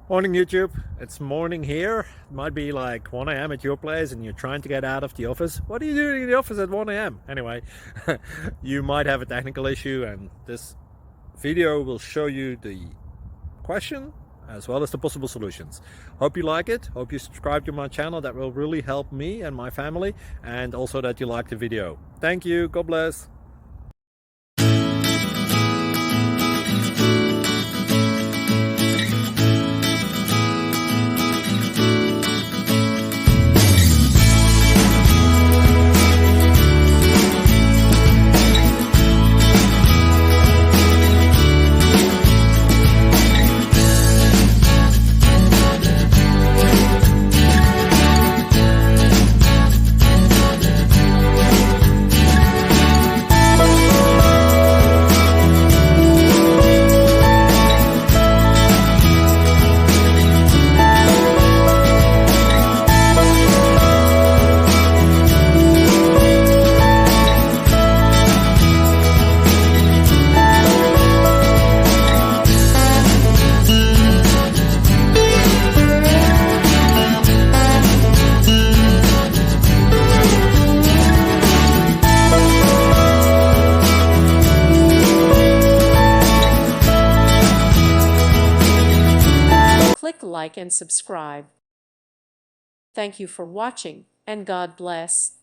Morning YouTube, it's morning here. It might be like 1 a.m. at your place and you're trying to get out of the office. What are you doing in the office at 1 a.m.? Anyway, you might have a technical issue and this video will show you the question as well as the possible solutions. Hope you like it, hope you subscribe to my channel. That will really help me and my family, and also that you like the video. Thank you, God bless. Click like and subscribe. Thank you for watching, and God bless.